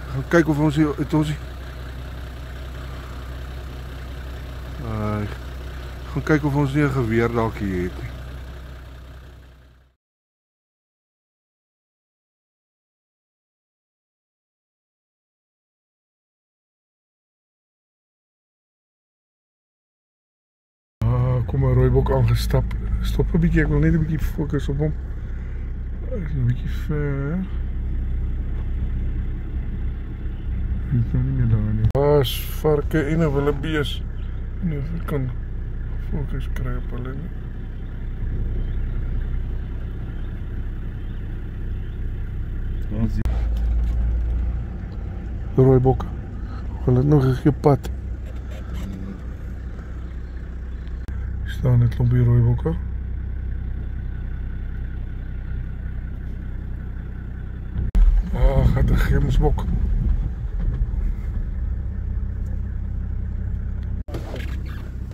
Gaan kijken of ons hier... gaan kijken of ons hier een geweer dalk hier het. Kom maar rooibok aangestap. Stop een beetje, ik wil net een beetje focussen op hem. Een beetje ver. Hij is nog niet meer daar nie. Is varken en een wildebees. En of ik kan focus krijgen op hulle nie. De rooibok. Hulle het nog een gepad. Staan het klompie rooibokke. Gaat de gemsbok.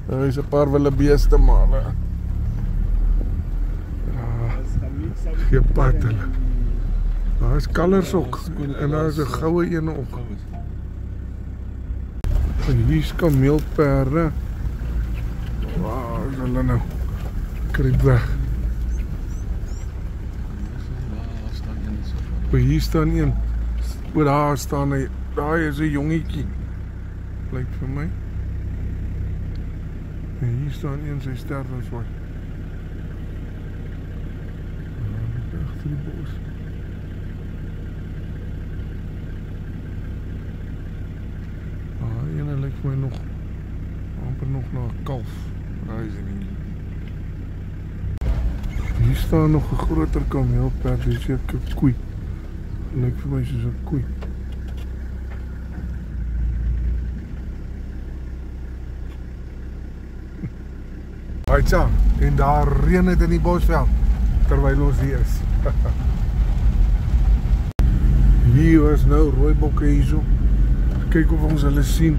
Daar is een paar wildebeeste malen. Gepad hulle. Daar is kalvers ook. En daar is een goue een ook. Hier is kameelperde. Waar is hulle nou? Kruip weg. Hier staan een. Daar staan hy. Daar is een jongetjie. Lyk vir my. En hier staan een, sy sterf en zwaai. Achter die bos. Ene lyk vir my nog amper nog na 'n kalf. Daar is hy nie. Hier staan nog 'n groter kameelperd, dit is 'n koei. Lyk vir my soos 'n koei. Aitsa, en daar reën het in die bosveld terwyl ons hier is. Hier was nou rooibokke hierso. Kyk of ons hulle sien.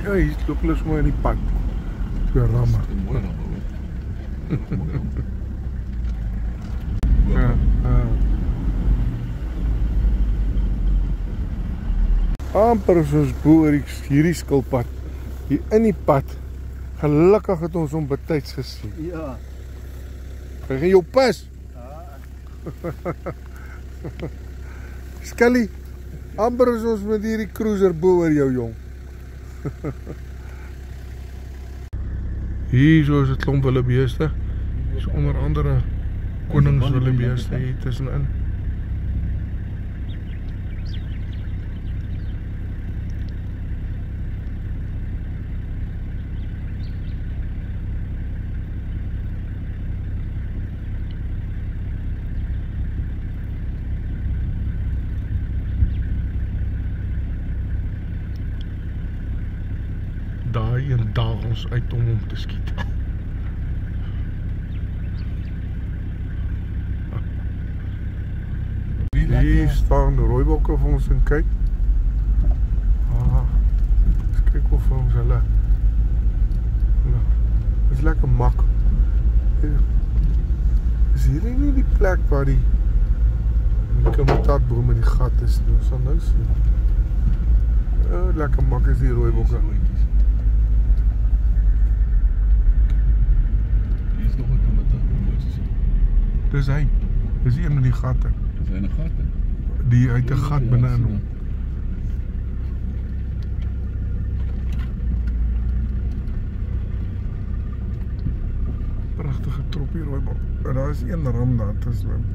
Ja, hier loop hulle sommer in die pad. So ramme. Ja, amper soos boer hierdie skilpad. Hier in die pad. Gelukkig het ons hom betyds gesien. Ja. Hy gaan jou pas. Skelly, amper is ons met hierdie cruiser boer jou jong. Hier so is het klomp wildebeeste. Is onder andere konings wildebeeste hier tussenin. Daai een daag ons uit om hom te skiet. Hier staan de rooibokke vir ons en kyk. Eens kyk of ons hulle. Dit is lekker mak. Is hier nie die plek waar die kamataatboom in die gat is. Ons sal nou sien. Lekker mak is die rooibokke. Dis hy. Dis een met die gatte. Is hy in 'n gat? Die uit 'n gat binne in hom. Pragtige troppie rooibok. En daar is een ram daar tussen.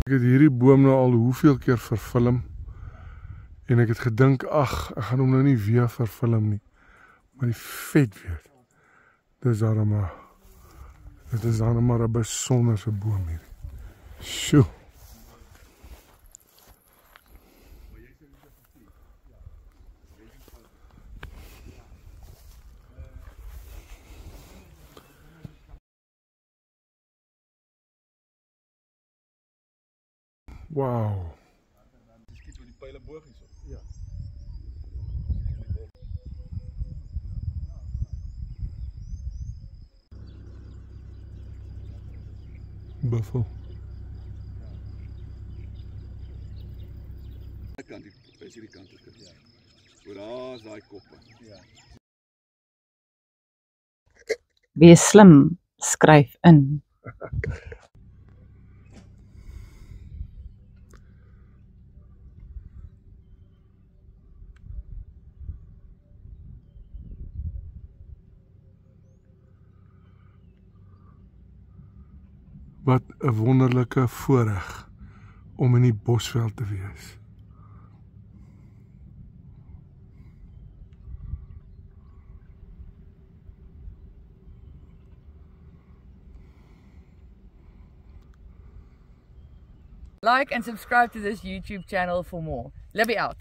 Ek het hierdie boom nou al hoeveel keer verfilm. En ek het gedink, ag, ek gaan hom nou nie weer verfilm nie. Maar die vet weer. Dit is daarom maar 'n besonderse boom hier. Sjoe. Wow. Skiet met die pyle boog hierso. Ja. buffel. Kant is hierdie kant ook. Ja. So daar is daai koppe. Ja. Wees slim, skryf in. Wat 'n wonderlike voorreg om in die Bosveld te wees. Like and subscribe to this YouTube channel for more. Libby out.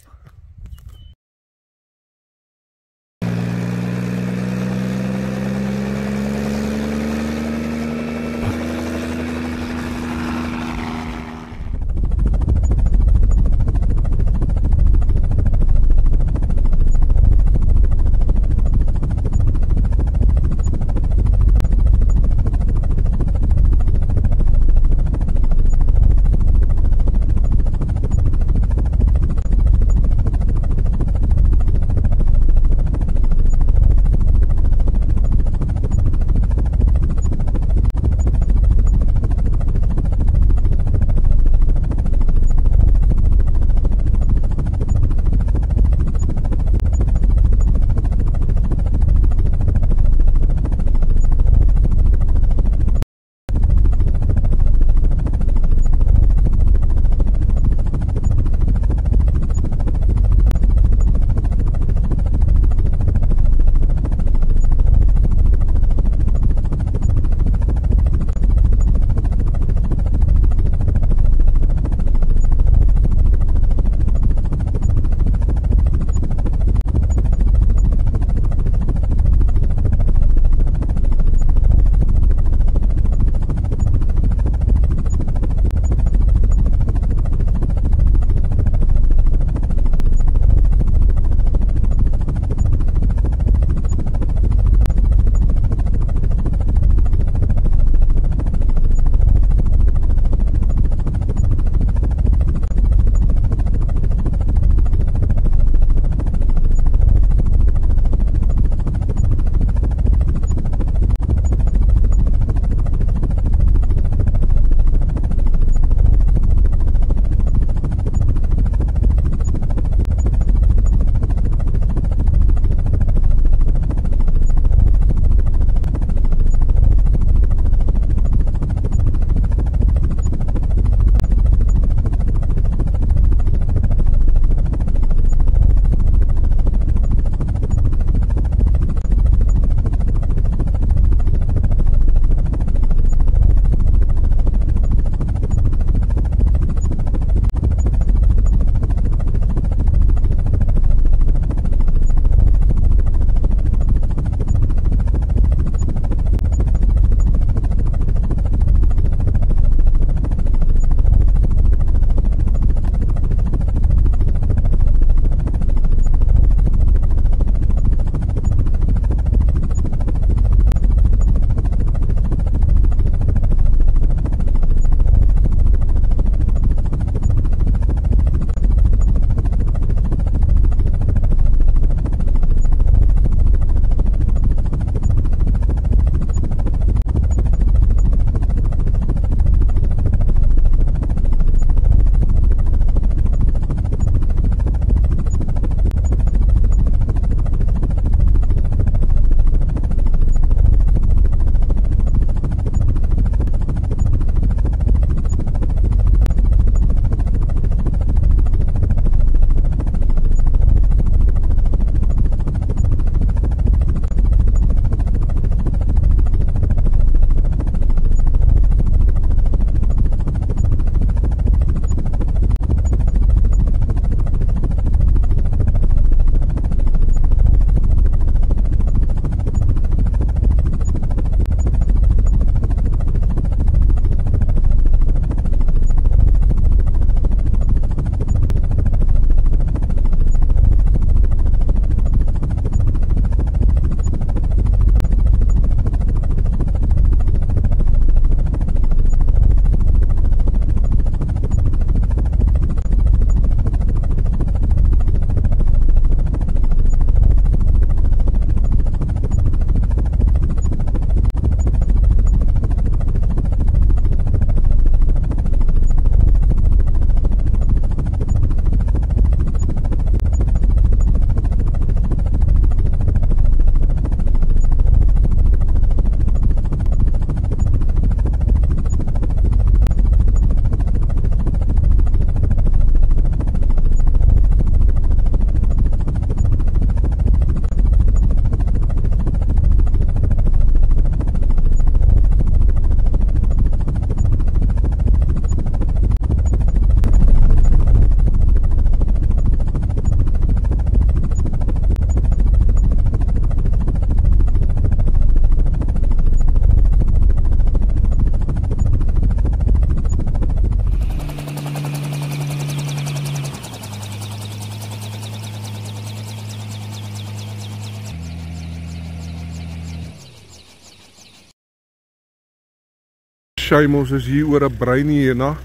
Shame, ons is hier oor 'n bruin hyena.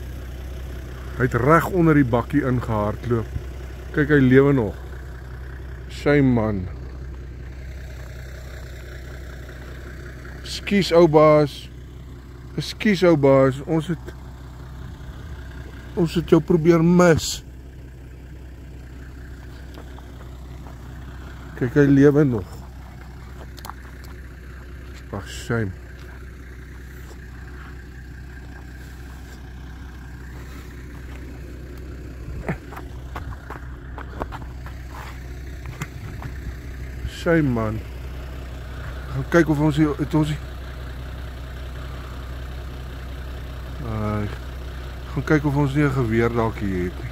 Hy het reg onder die bakkie ingehardloop. Kyk, hy lewe nog. Shame man. Ekskuus ou baas. Ekskuus ou baas. Ons het jou probeer mis. Kyk, hy lewe nog. Ag, shame. Shame man. Gaan kyk of ons hier gaan kyk of ons nie 'n geweer dalk hier het nie.